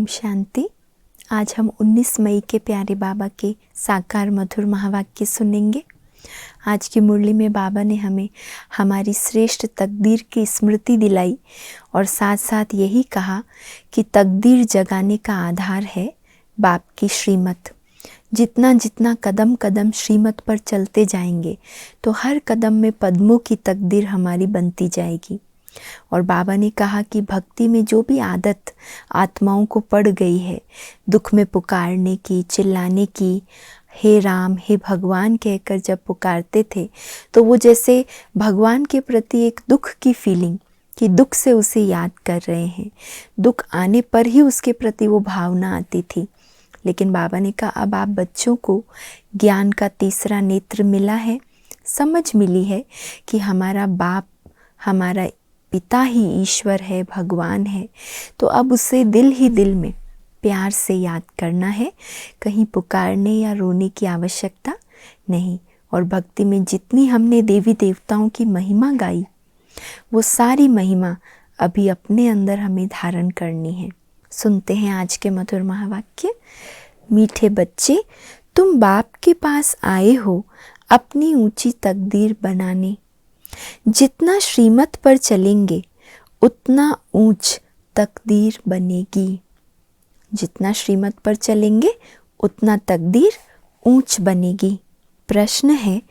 शांति। आज हम 19 मई के प्यारे बाबा के साकार मधुर महावाक्य सुनेंगे। आज की मुरली में बाबा ने हमें हमारी श्रेष्ठ तकदीर की स्मृति दिलाई और साथ साथ यही कहा कि तकदीर जगाने का आधार है बाप की श्रीमत। जितना जितना कदम कदम श्रीमत पर चलते जाएंगे तो हर कदम में पद्मों की तकदीर हमारी बनती जाएगी। और बाबा ने कहा कि भक्ति में जो भी आदत आत्माओं को पड़ गई है, दुख में पुकारने की, चिल्लाने की, हे राम हे भगवान कहकर जब पुकारते थे तो वो जैसे भगवान के प्रति एक दुख की फीलिंग कि दुख से उसे याद कर रहे हैं, दुख आने पर ही उसके प्रति वो भावना आती थी। लेकिन बाबा ने कहा अब आप बच्चों को ज्ञान का तीसरा नेत्र मिला है, समझ मिली है कि हमारा बाप, हमारा पिता ही ईश्वर है, भगवान है। तो अब उसे दिल ही दिल में प्यार से याद करना है, कहीं पुकारने या रोने की आवश्यकता नहीं। और भक्ति में जितनी हमने देवी देवताओं की महिमा गाई, वो सारी महिमा अभी अपने अंदर हमें धारण करनी है। सुनते हैं आज के मधुर महावाक्य। मीठे बच्चे, तुम बाप के पास आए हो अपनी ऊंची तकदीर बनाने। जितना श्रीमत पर चलेंगे उतना ऊंच तकदीर बनेगी। जितना श्रीमत पर चलेंगे उतना तकदीर ऊंच बनेगी। प्रश्न है,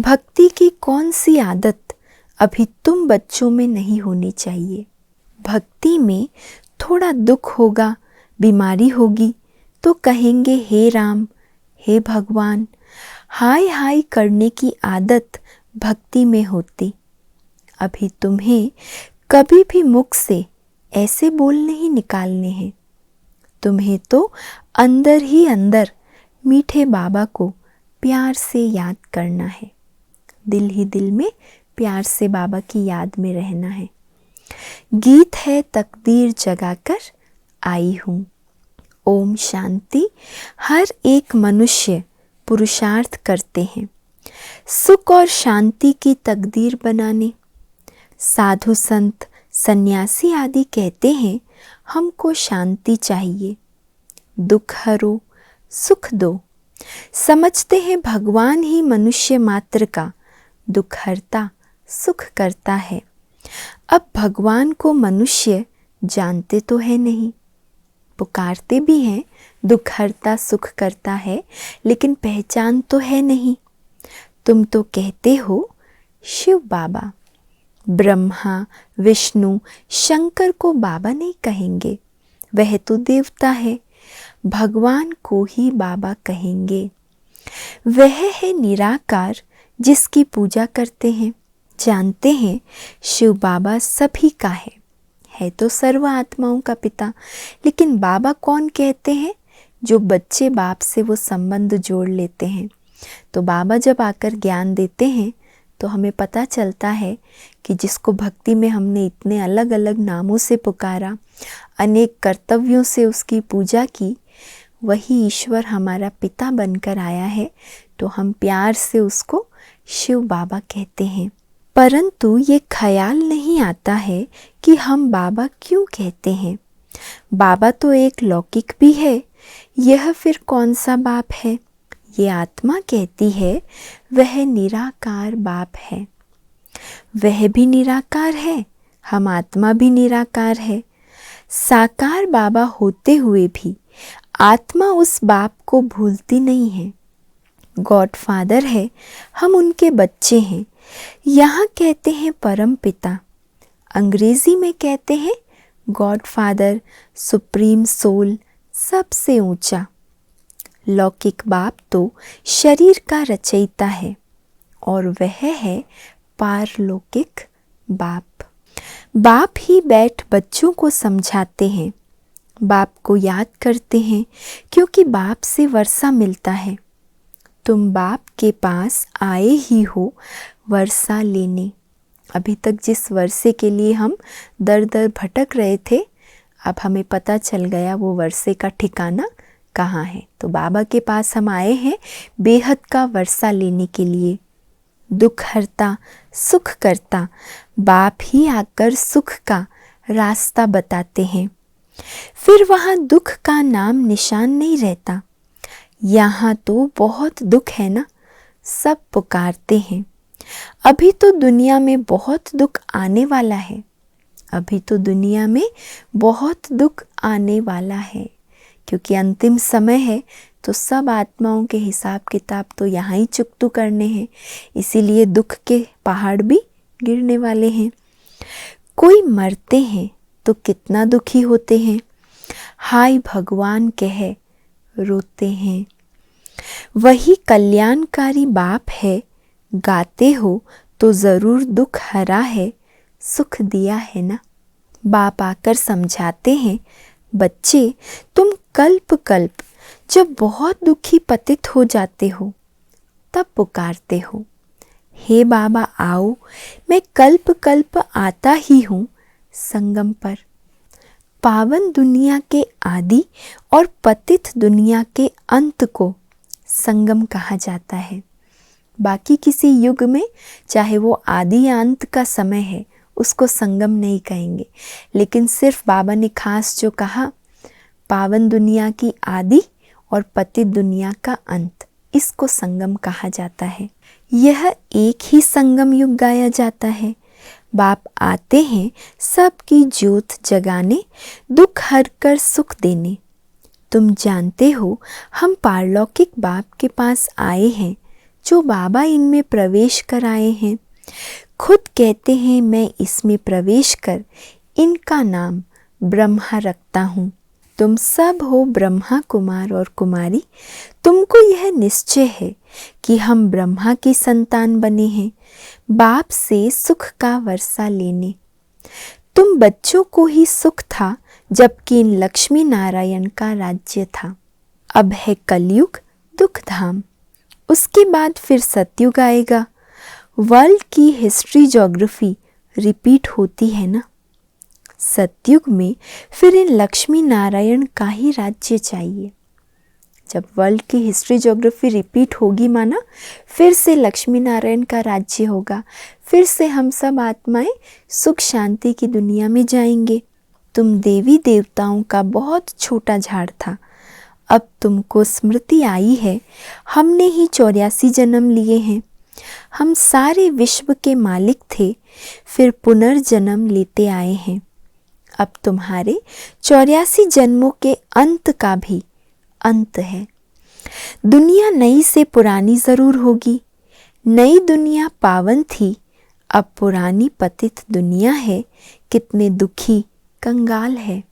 भक्ति की कौन सी आदत अभी तुम बच्चों में नहीं होनी चाहिए? भक्ति में थोड़ा दुख होगा, बीमारी होगी तो कहेंगे हे राम हे भगवान। हाय हाय करने की आदत भक्ति में होती। अभी तुम्हें कभी भी मुख से ऐसे बोल नहीं निकालने हैं। तुम्हें तो अंदर ही अंदर मीठे बाबा को प्यार से याद करना है। दिल ही दिल में प्यार से बाबा की याद में रहना है। गीत है तकदीर जगाकर आई हूँ। ओम शांति। हर एक मनुष्य पुरुषार्थ करते हैं सुख और शांति की तकदीर बनाने। साधु संत सन्यासी आदि कहते हैं हमको शांति चाहिए, दुख हरो सुख दो। समझते हैं भगवान ही मनुष्य मात्र का दुख हरता सुख करता है। अब भगवान को मनुष्य जानते तो है नहीं, पुकारते भी हैं दुख हरता सुख करता है, लेकिन पहचान तो है नहीं। तुम तो कहते हो शिव बाबा। ब्रह्मा विष्णु शंकर को बाबा नहीं कहेंगे, वह तो देवता है। भगवान को ही बाबा कहेंगे। वह है निराकार जिसकी पूजा करते हैं। जानते हैं शिव बाबा सभी का है तो सर्व आत्माओं का पिता। लेकिन बाबा कौन कहते हैं? जो बच्चे बाप से वो संबंध जोड़ लेते हैं। तो बाबा जब आकर ज्ञान देते हैं तो हमें पता चलता है कि जिसको भक्ति में हमने इतने अलग अलग नामों से पुकारा, अनेक कर्तव्यों से उसकी पूजा की, वही ईश्वर हमारा पिता बनकर आया है। तो हम प्यार से उसको शिव बाबा कहते हैं। परंतु ये ख्याल नहीं आता है कि हम बाबा क्यों कहते हैं। बाबा तो एक लौकिक भी है, यह फिर कौन सा बाप है? ये आत्मा कहती है वह निराकार बाप है। वह भी निराकार है, हम आत्मा भी निराकार है। साकार बाबा होते हुए भी आत्मा उस बाप को भूलती नहीं है। गॉड फादर है, हम उनके बच्चे हैं। यहाँ कहते हैं परम पिता, अंग्रेजी में कहते हैं गॉड फादर, सुप्रीम सोल, सबसे ऊंचा। लौकिक बाप तो शरीर का रचयिता है और वह है पारलौकिक बाप। बाप ही बैठ बच्चों को समझाते हैं, बाप को याद करते हैं क्योंकि बाप से वर्षा मिलता है। तुम बाप के पास आए ही हो वर्षा लेने। अभी तक जिस वर्षे के लिए हम दर दर भटक रहे थे, अब हमें पता चल गया वो वर्षे का ठिकाना कहाँ है। तो बाबा के पास हम आए हैं बेहद का वर्षा लेने के लिए। दुख हरता सुख करता बाप ही आकर सुख का रास्ता बताते हैं। फिर वहाँ दुख का नाम निशान नहीं रहता। यहाँ तो बहुत दुख है ना, सब पुकारते हैं। अभी तो दुनिया में बहुत दुख आने वाला है, अभी तो दुनिया में बहुत दुख आने वाला है, क्योंकि अंतिम समय है तो सब आत्माओं के हिसाब किताब तो यहाँ ही चुकतू करने हैं। इसीलिए दुख के पहाड़ भी गिरने वाले हैं। कोई मरते हैं तो कितना दुखी होते हैं, हाय भगवान कह रोते हैं। वही कल्याणकारी बाप है, गाते हो तो ज़रूर दुख हरा है, सुख दिया है ना। बाप आकर समझाते हैं, बच्चे तुम कल्प कल्प जब बहुत दुखी पतित हो जाते हो तब पुकारते हो, हे बाबा आओ, मैं कल्प कल्प आता ही हूँ संगम पर। पावन दुनिया के आदि और पतित दुनिया के अंत को संगम कहा जाता है। बाकी किसी युग में चाहे वो आदि या अंत का समय है उसको संगम नहीं कहेंगे, लेकिन सिर्फ बाबा ने खास जो कहा पावन दुनिया की आदि और पतित दुनिया का अंत, इसको संगम कहा जाता है। यह एक ही संगम युग गाया जाता है। बाप आते हैं सबकी ज्योत जगाने, दुख हर कर सुख देने। तुम जानते हो हम पारलौकिक बाप के पास आए हैं, जो बाबा इनमें प्रवेश कराए हैं। खुद कहते हैं मैं इसमें प्रवेश कर इनका नाम ब्रह्मा रखता हूँ। तुम सब हो ब्रह्मा कुमार और कुमारी। तुमको यह निश्चय है कि हम ब्रह्मा की संतान बने हैं, बाप से सुख का वर्षा लेने। तुम बच्चों को ही सुख था जबकि इन लक्ष्मी नारायण का राज्य था। अब है कलयुग दुख धाम, उसके बाद फिर सतयुग आएगा। वर्ल्ड की हिस्ट्री ज्योग्राफी रिपीट होती है ना। सतयुग में फिर इन लक्ष्मी नारायण का ही राज्य चाहिए। जब वर्ल्ड की हिस्ट्री ज्योग्राफी रिपीट होगी माना, फिर से लक्ष्मी नारायण का राज्य होगा, फिर से हम सब आत्माएं सुख शांति की दुनिया में जाएंगे। तुम देवी देवताओं का बहुत छोटा झाड़ था, अब तुमको स्मृति आई है हमने ही 84 जन्म लिए हैं। हम सारे विश्व के मालिक थे, फिर पुनर्जन्म लेते आए हैं। अब तुम्हारे 84 जन्मों के अंत का भी अंत है। दुनिया नई से पुरानी जरूर होगी। नई दुनिया पावन थी, अब पुरानी पतित दुनिया है, कितने दुखी कंगाल है।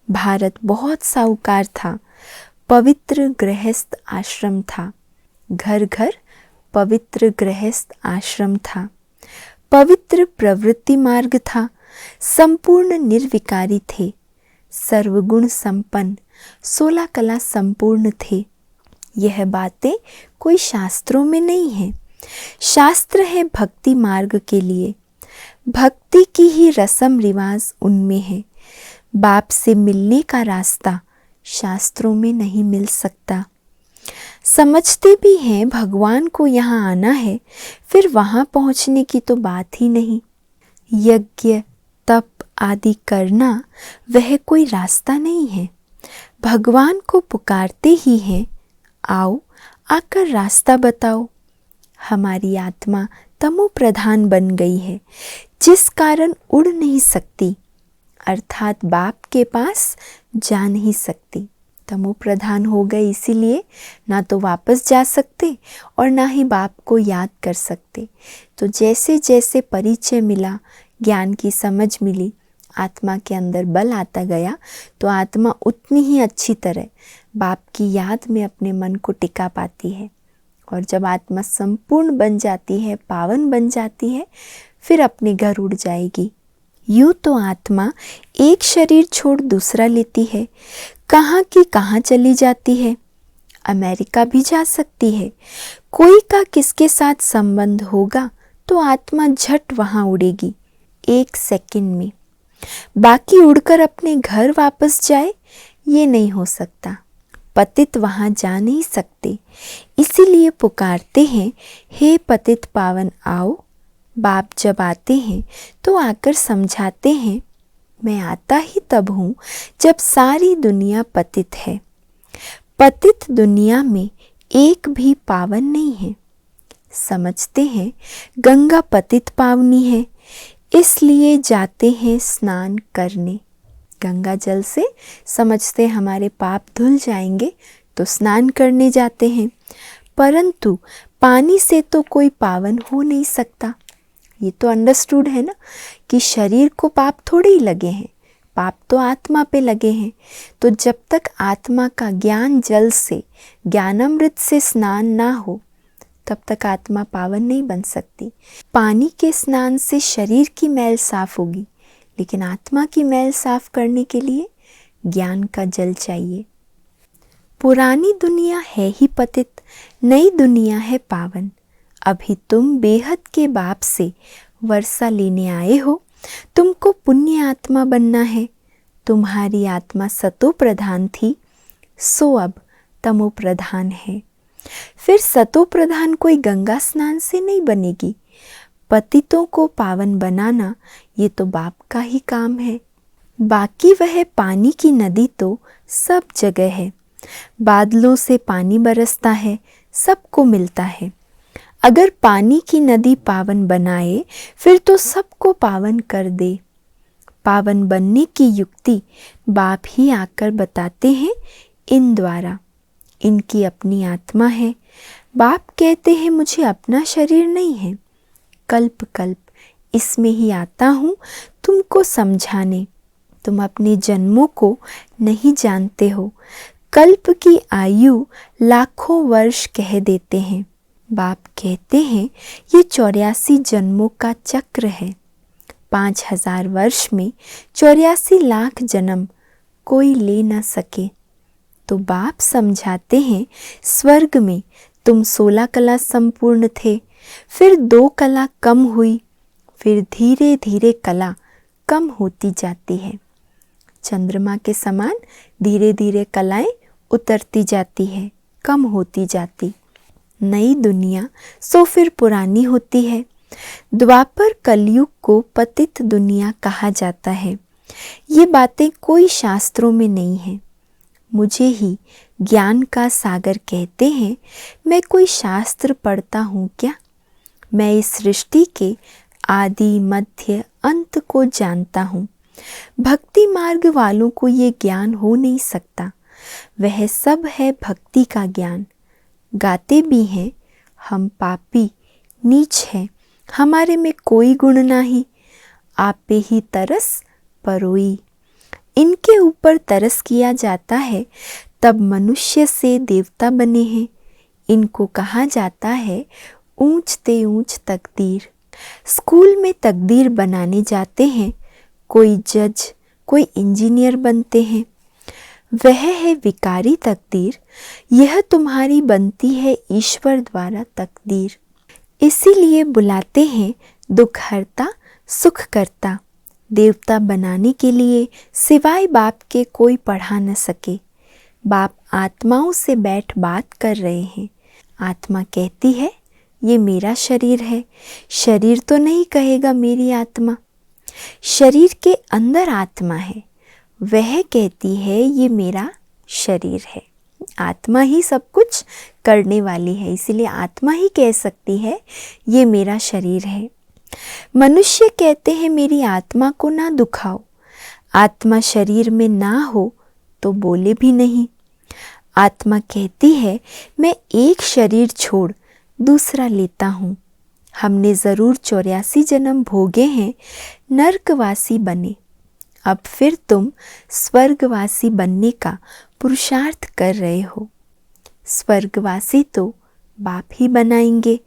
भारत बहुत साहूकार था, पवित्र गृहस्थ आश्रम था। घर घर पवित्र गृहस्थ आश्रम था। पवित्र प्रवृत्ति मार्ग था, संपूर्ण निर्विकारी थे। सर्वगुण संपन्न 16 कला संपूर्ण थे। यह बातें कोई शास्त्रों में नहीं है, शास्त्र है भक्ति मार्ग के लिए। भक्ति की ही रस्म रिवाज उनमें है। बाप से मिलने का रास्ता शास्त्रों में नहीं मिल सकता। समझते भी हैं भगवान को यहाँ आना है, फिर वहाँ पहुँचने की तो बात ही नहीं। यज्ञ तप आदि करना वह कोई रास्ता नहीं है। भगवान को पुकारते ही हैं, आओ आकर रास्ता बताओ। हमारी आत्मा तमो प्रधान बन गई है, जिस कारण उड़ नहीं सकती, अर्थात बाप के पास जा नहीं सकती। तमो प्रधान हो गए, इसीलिए ना तो वापस जा सकते और ना ही बाप को याद कर सकते। तो जैसे जैसे परिचय मिला, ज्ञान की समझ मिली, आत्मा के अंदर बल आता गया, तो आत्मा उतनी ही अच्छी तरह बाप की याद में अपने मन को टिका पाती है। और जब आत्मा संपूर्ण बन जाती है, पावन बन जाती है, फिर अपने घर उड़ जाएगी। यूँ तो आत्मा एक शरीर छोड़ दूसरा लेती है, कहाँ की कहाँ चली जाती है। अमेरिका भी जा सकती है। कोई का किसके साथ संबंध होगा तो आत्मा झट वहाँ उड़ेगी 1 सेकंड में। बाकी उड़कर अपने घर वापस जाए, ये नहीं हो सकता। पतित वहाँ जा नहीं सकते, इसीलिए पुकारते हैं, हे पतित पावन आओ। बाप जब आते हैं तो आकर समझाते हैं, मैं आता ही तब हूँ जब सारी दुनिया पतित है। पतित दुनिया में एक भी पावन नहीं है। समझते हैं गंगा पतित पावनी है, इसलिए जाते हैं स्नान करने। गंगा जल से समझते हमारे पाप धुल जाएंगे तो स्नान करने जाते हैं, परंतु पानी से तो कोई पावन हो नहीं सकता। ये तो अंडरस्टूड है ना कि शरीर को पाप थोड़े ही लगे हैं, पाप तो आत्मा पे लगे हैं। तो जब तक आत्मा का ज्ञान जल से, ज्ञानामृत से स्नान ना हो, तब तक आत्मा पावन नहीं बन सकती। पानी के स्नान से शरीर की मैल साफ होगी, लेकिन आत्मा की मैल साफ करने के लिए ज्ञान का जल चाहिए। पुरानी दुनिया है ही पतित, नई दुनिया है पावन। अभी तुम बेहद के बाप से वर्षा लेने आए हो, तुमको पुण्य आत्मा बनना है। तुम्हारी आत्मा सतो प्रधान थी, सो अब तमो प्रधान है। फिर सतो प्रधान कोई गंगा स्नान से नहीं बनेगी। पतितों को पावन बनाना ये तो बाप का ही काम है। बाकी वह पानी की नदी तो सब जगह है। बादलों से पानी बरसता है, सबको मिलता है। अगर पानी की नदी पावन बनाए, फिर तो सबको पावन कर दे। पावन बनने की युक्ति बाप ही आकर बताते हैं इन द्वारा। इनकी अपनी आत्मा है। बाप कहते हैं मुझे अपना शरीर नहीं है, कल्प कल्प इसमें ही आता हूँ तुमको समझाने। तुम अपने जन्मों को नहीं जानते हो। कल्प की आयु लाखों वर्ष कह देते हैं। बाप कहते हैं ये 84 जन्मों का चक्र है। 5000 वर्ष में 84 लाख जन्म कोई ले न सके। तो बाप समझाते हैं स्वर्ग में तुम 16 कला संपूर्ण थे, फिर 2 कला कम हुई, फिर धीरे धीरे कला कम होती जाती है। चंद्रमा के समान धीरे धीरे कलाएं उतरती जाती है, कम होती जाती। नई दुनिया सो फिर पुरानी होती है। द्वापर कलयुग को पतित दुनिया कहा जाता है। ये बातें कोई शास्त्रों में नहीं है, मुझे ही ज्ञान का सागर कहते हैं। मैं कोई शास्त्र पढ़ता हूँ क्या? मैं इस सृष्टि के आदि मध्य अंत को जानता हूँ। भक्ति मार्ग वालों को ये ज्ञान हो नहीं सकता। वह सब है भक्ति का ज्ञान। गाते भी हैं हम पापी नीच हैं, हमारे में कोई गुण नाही। आप पे ही तरस परोई। इनके ऊपर तरस किया जाता है, तब मनुष्य से देवता बने हैं। इनको कहा जाता है ऊंच ते ऊंच तकदीर। स्कूल में तकदीर बनाने जाते हैं, कोई जज कोई इंजीनियर बनते हैं। वह है विकारी तकदीर, यह तुम्हारी बनती है ईश्वर द्वारा तकदीर। इसीलिए बुलाते हैं दुख हरता सुख करता। देवता बनाने के लिए सिवाय बाप के कोई पढ़ा न सके। बाप आत्माओं से बैठ बात कर रहे हैं। आत्मा कहती है ये मेरा शरीर है। शरीर तो नहीं कहेगा मेरी आत्मा। शरीर के अंदर आत्मा है, वह कहती है ये मेरा शरीर है। आत्मा ही सब कुछ करने वाली है, इसीलिए आत्मा ही कह सकती है ये मेरा शरीर है। मनुष्य कहते हैं मेरी आत्मा को ना दुखाओ। आत्मा शरीर में ना हो तो बोले भी नहीं। आत्मा कहती है मैं एक शरीर छोड़ दूसरा लेता हूँ। हमने ज़रूर 84 जन्म भोगे हैं, नरकवासी बने। अब फिर तुम स्वर्गवासी बनने का पुरुषार्थ कर रहे हो। स्वर्गवासी तो बाप ही बनाएंगे।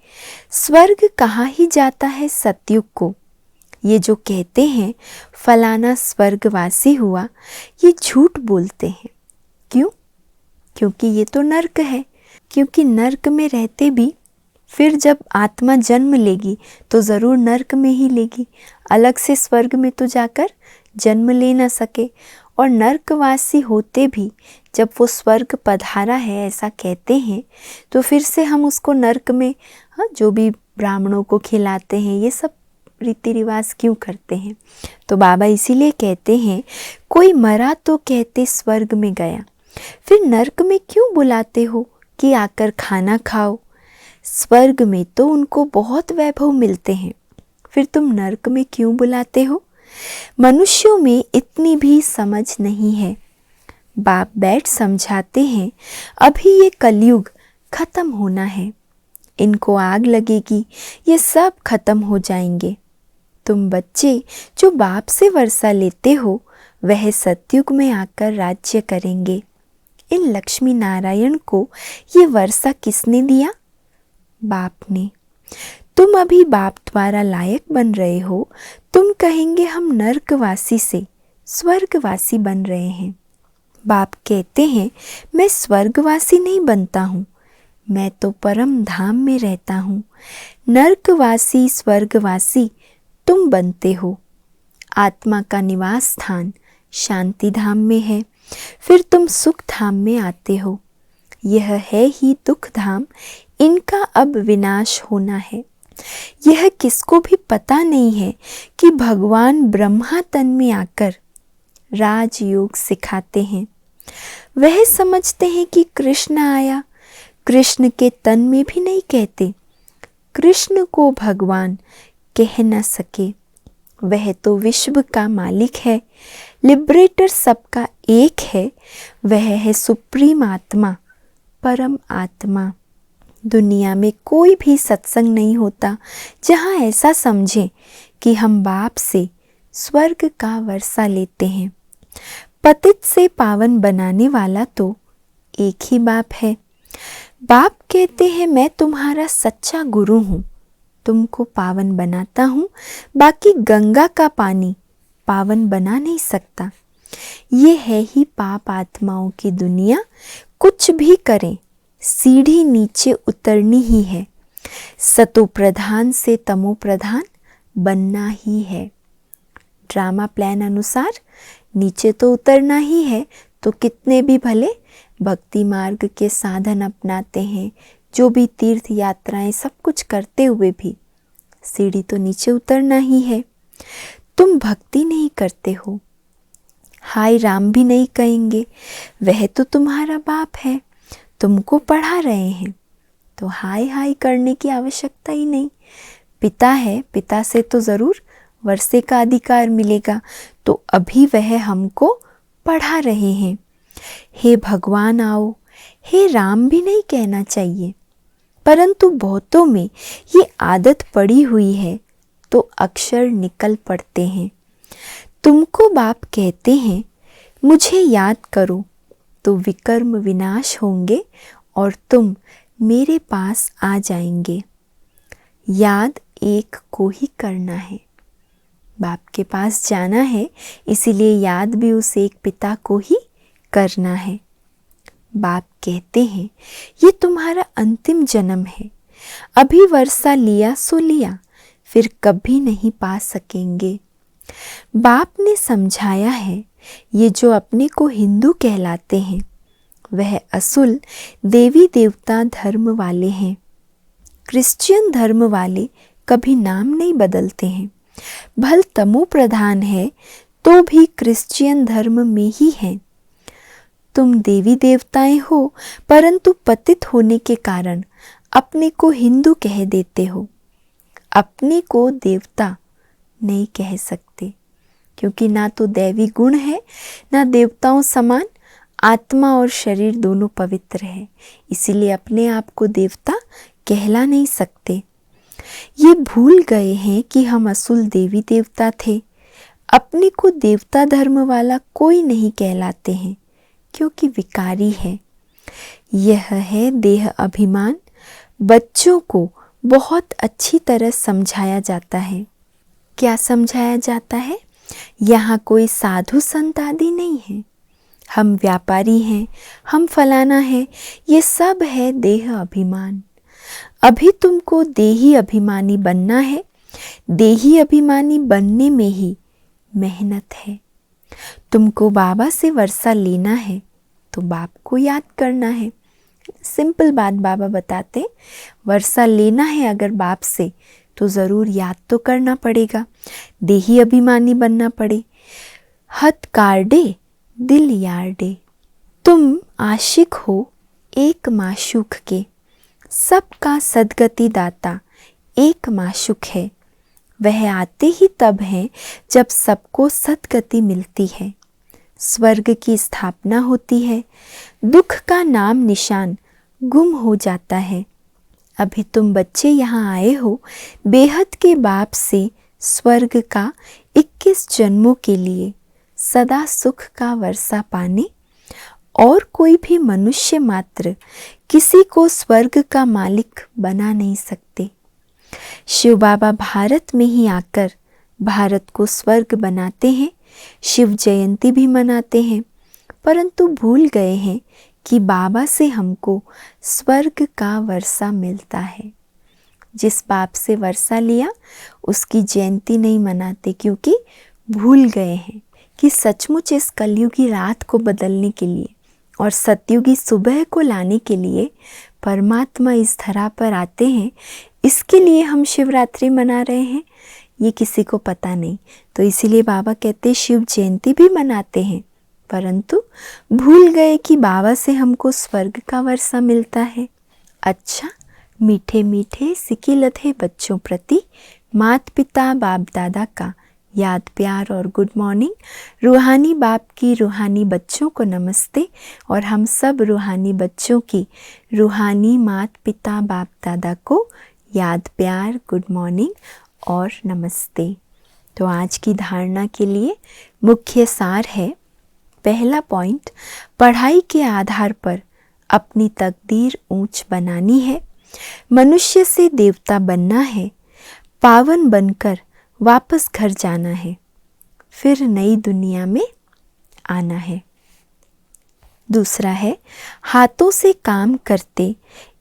स्वर्ग कहा ही जाता है सतयुग को। ये जो कहते हैं फलाना स्वर्गवासी हुआ, ये झूठ बोलते हैं। क्यों? क्योंकि ये तो नर्क है। क्योंकि नर्क में रहते भी फिर जब आत्मा जन्म लेगी तो ज़रूर नर्क में ही लेगी, अलग से स्वर्ग में तो जाकर जन्म ले ना सके। और नर्कवासी होते भी जब वो स्वर्ग पधारा है ऐसा कहते हैं, तो फिर से हम उसको नर्क में जो भी ब्राह्मणों को खिलाते हैं ये सब रीति रिवाज क्यों करते हैं? तो बाबा इसीलिए कहते हैं, कोई मरा तो कहते स्वर्ग में गया, फिर नर्क में क्यों बुलाते हो कि आकर खाना खाओ? स्वर्ग में तो उनको बहुत वैभव मिलते हैं, फिर तुम नर्क में क्यों बुलाते हो? मनुष्यों में इतनी भी समझ नहीं है। बाप बैठ समझाते हैं, अभी ये कलयुग खत्म होना है, इनको आग लगेगी, ये सब खत्म हो जाएंगे। तुम बच्चे जो बाप से वर्षा लेते हो, वह सतयुग में आकर राज्य करेंगे। इन लक्ष्मी नारायण को ये वर्षा किसने दिया? बाप ने। तुम अभी बाप द्वारा लायक बन रहे हो, तुम कहेंगे हम नर्कवासी से स्वर्गवासी बन रहे हैं। बाप कहते हैं, मैं स्वर्गवासी नहीं बनता हूँ, मैं तो परम धाम में रहता हूँ। नर्कवासी स्वर्गवासी तुम बनते हो। आत्मा का निवास स्थान शांति धाम में है, फिर तुम सुख धाम में आते हो। यह है ही दुख धाम, इनका अब विनाश होना है। यह किसको भी पता नहीं है कि भगवान ब्रह्मा तन में आकर राजयोग सिखाते हैं। वह समझते हैं कि कृष्ण आया, कृष्ण के तन में भी नहीं कहते। कृष्ण को भगवान कह न सके, वह तो विश्व का मालिक है, लिबरेटर सबका एक है, वह है सुप्रीम आत्मा, परम आत्मा। दुनिया में कोई भी सत्संग नहीं होता जहाँ ऐसा समझें कि हम बाप से स्वर्ग का वर्षा लेते हैं। पतित से पावन बनाने वाला तो एक ही बाप है। बाप कहते हैं, मैं तुम्हारा सच्चा गुरु हूँ, तुमको पावन बनाता हूँ, बाकी गंगा का पानी पावन बना नहीं सकता। ये है ही पाप आत्माओं की दुनिया, कुछ भी करें सीढ़ी नीचे उतरनी ही है। सतो प्रधान से तमो प्रधान बनना ही है। ड्रामा प्लान अनुसार नीचे तो उतरना ही है, तो कितने भी भले भक्ति मार्ग के साधन अपनाते हैं, जो भी तीर्थ यात्राएं सब कुछ करते हुए भी सीढ़ी तो नीचे उतरना ही है। तुम भक्ति नहीं करते हो, हाय राम भी नहीं कहेंगे, वह तो तुम्हारा बाप है, तुमको पढ़ा रहे हैं, तो हाय हाय करने की आवश्यकता ही नहीं। पिता है, पिता से तो ज़रूर वर्षे का अधिकार मिलेगा, तो अभी वह हमको पढ़ा रहे हैं। हे भगवान आओ, हे राम भी नहीं कहना चाहिए, परंतु बहुतों में ये आदत पड़ी हुई है, तो अक्षर निकल पड़ते हैं। तुमको बाप कहते हैं, मुझे याद करो, तो विकर्म विनाश होंगे और तुम मेरे पास आ जाएंगे। याद एक को ही करना है, बाप के पास जाना है, इसीलिए याद भी उस एक पिता को ही करना है। बाप कहते हैं, ये तुम्हारा अंतिम जन्म है, अभी वर्षा लिया सो लिया, फिर कभी नहीं पा सकेंगे। बाप ने समझाया है, ये जो अपने को हिंदू कहलाते हैं, वह असुल देवी देवता धर्म वाले हैं। क्रिश्चियन धर्म वाले कभी नाम नहीं बदलते हैं, भल तमो प्रधान है तो भी क्रिश्चियन धर्म में ही हैं। तुम देवी देवताएं हो, परंतु पतित होने के कारण अपने को हिंदू कह देते हो। अपने को देवता नहीं कह सकते, क्योंकि ना तो दैवी गुण है, ना देवताओं समान आत्मा और शरीर दोनों पवित्र है, इसीलिए अपने आप को देवता कहला नहीं सकते। ये भूल गए हैं कि हम असुल देवी देवता थे। अपने को देवता धर्म वाला कोई नहीं कहलाते हैं, क्योंकि विकारी है। यह है देह अभिमान। बच्चों को बहुत अच्छी तरह समझाया जाता है। क्या समझाया जाता है? यहाँ कोई साधु संत आदि नहीं है, हम व्यापारी हैं, हम फलाना है, ये सब है देह अभिमान। अभी तुमको देही अभिमानी बनना है। देही अभिमानी बनने में ही मेहनत है। तुमको बाबा से वर्षा लेना है तो बाप को याद करना है। सिंपल बात बाबा बताते, वर्षा लेना है अगर बाप से तो ज़रूर याद तो करना पड़ेगा, देही अभिमानी बनना पड़े। हथ कार्डे दिल यार्डे, तुम आशिक हो एक माशूक के, सबका सदगति दाता एक माशूक है। वह आते ही तब है जब सबको सदगति मिलती है, स्वर्ग की स्थापना होती है, दुख का नाम निशान गुम हो जाता है। अभी तुम बच्चे यहाँ आए हो बेहद के बाप से स्वर्ग का 21 जन्मों के लिए सदा सुख का वर्षा पाने, और कोई भी मनुष्य मात्र किसी को स्वर्ग का मालिक बना नहीं सकते। शिव बाबा भारत में ही आकर भारत को स्वर्ग बनाते हैं, शिव जयंती भी मनाते हैं, परंतु भूल गए हैं कि बाबा से हमको स्वर्ग का वर्षा मिलता है। जिस बाप से वर्षा लिया उसकी जयंती नहीं मनाते, क्योंकि भूल गए हैं कि सचमुच इस कलयुगी रात को बदलने के लिए और सतयुगी सुबह को लाने के लिए परमात्मा इस धरा पर आते हैं। इसके लिए हम शिवरात्रि मना रहे हैं, ये किसी को पता नहीं। तो इसीलिए बाबा कहते शिव जयंती भी मनाते हैं, परंतु भूल गए कि बाबा से हमको स्वर्ग का वर्षा मिलता है। अच्छा, मीठे मीठे सिके लधे बच्चों प्रति माता पिता बाप दादा का याद प्यार और गुड मॉर्निंग। रूहानी बाप की रूहानी बच्चों को नमस्ते, और हम सब रूहानी बच्चों की रूहानी माता पिता बाप दादा को याद प्यार गुड मॉर्निंग और नमस्ते। तो आज की धारणा के लिए मुख्य सार है, पहला पॉइंट, पढ़ाई के आधार पर अपनी तकदीर ऊंच बनानी है, मनुष्य से देवता बनना है, पावन बनकर वापस घर जाना है, फिर नई दुनिया में आना है। दूसरा है, हाथों से काम करते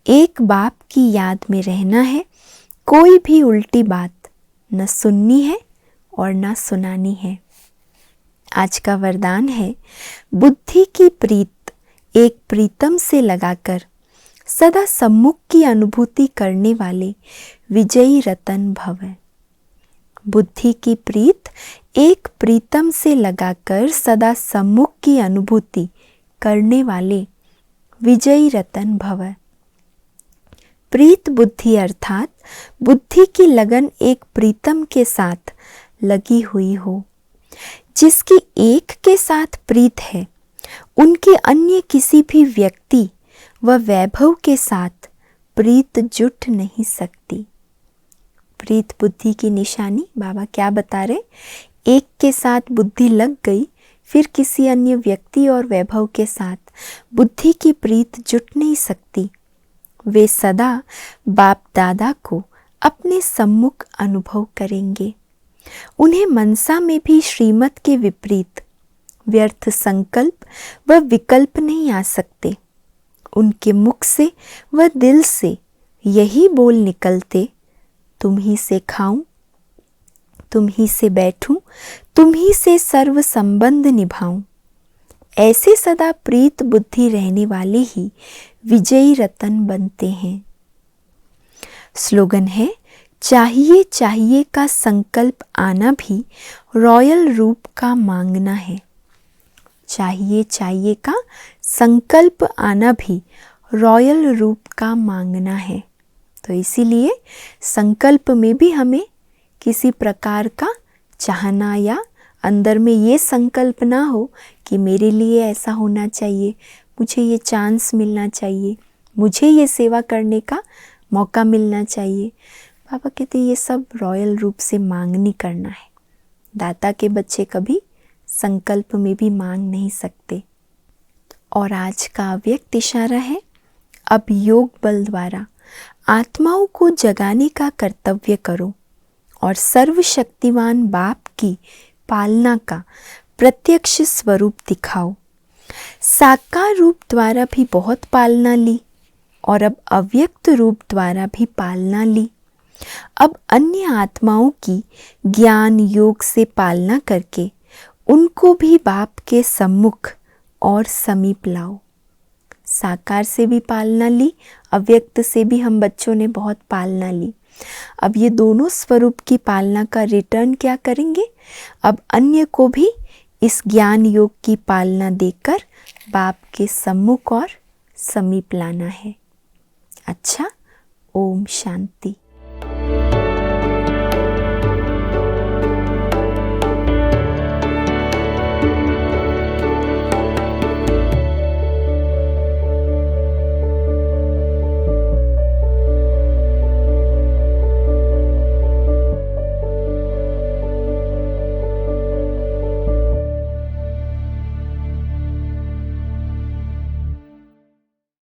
एक बाप की याद में रहना है, कोई भी उल्टी बात न सुननी है और न सुनानी है। आज का वरदान है, बुद्धि की प्रीत एक प्रीतम से लगाकर सदा सम्मुख की अनुभूति करने वाले विजयी रतन भव। बुद्धि की प्रीत एक प्रीतम से लगाकर सदा सम्मुख की अनुभूति करने वाले विजयी रतन भव। प्रीत बुद्धि अर्थात बुद्धि की लगन एक प्रीतम के साथ लगी हुई हो। जिसकी एक के साथ प्रीत है, उनके अन्य किसी भी व्यक्ति व वैभव के साथ प्रीत जुट नहीं सकती। प्रीत बुद्धि की निशानी बाबा क्या बता रहे, एक के साथ बुद्धि लग गई, फिर किसी अन्य व्यक्ति और वैभव के साथ बुद्धि की प्रीत जुट नहीं सकती। वे सदा बाप दादा को अपने सम्मुख अनुभव करेंगे। उन्हें मनसा में भी श्रीमत के विपरीत व्यर्थ संकल्प व विकल्प नहीं आ सकते। उनके मुख से व दिल से यही बोल निकलते, तुम ही से खाऊं, तुम ही से बैठूं, तुम ही से सर्व संबंध निभाऊं। ऐसे सदा प्रीत बुद्धि रहने वाले ही विजयी रतन बनते हैं। स्लोगन है, चाहिए चाहिए का संकल्प आना भी रॉयल रूप का मांगना है। चाहिए चाहिए का संकल्प आना भी रॉयल रूप का मांगना है। तो इसीलिए संकल्प में भी हमें किसी प्रकार का चाहना या अंदर में ये संकल्प ना हो कि मेरे लिए ऐसा होना चाहिए, मुझे ये चांस मिलना चाहिए, मुझे ये सेवा करने का मौका मिलना चाहिए। बाबा कहते ये सब रॉयल रूप से मांग नहीं करना है। दाता के बच्चे कभी संकल्प में भी मांग नहीं सकते। और आज का अव्यक्त इशारा है, अब योग बल द्वारा आत्माओं को जगाने का कर्तव्य करो और सर्वशक्तिमान बाप की पालना का प्रत्यक्ष स्वरूप दिखाओ। साकार रूप द्वारा भी बहुत पालना ली और अब अव्यक्त रूप द्वारा भी पालना ली। अब अन्य आत्माओं की ज्ञान योग से पालना करके उनको भी बाप के सम्मुख और समीप लाओ। साकार से भी पालना ली, अव्यक्त से भी हम बच्चों ने बहुत पालना ली, अब ये दोनों स्वरूप की पालना का रिटर्न क्या करेंगे? अब अन्य को भी इस ज्ञान योग की पालना देकर बाप के सम्मुख और समीप लाना है। अच्छा, ओम शांति।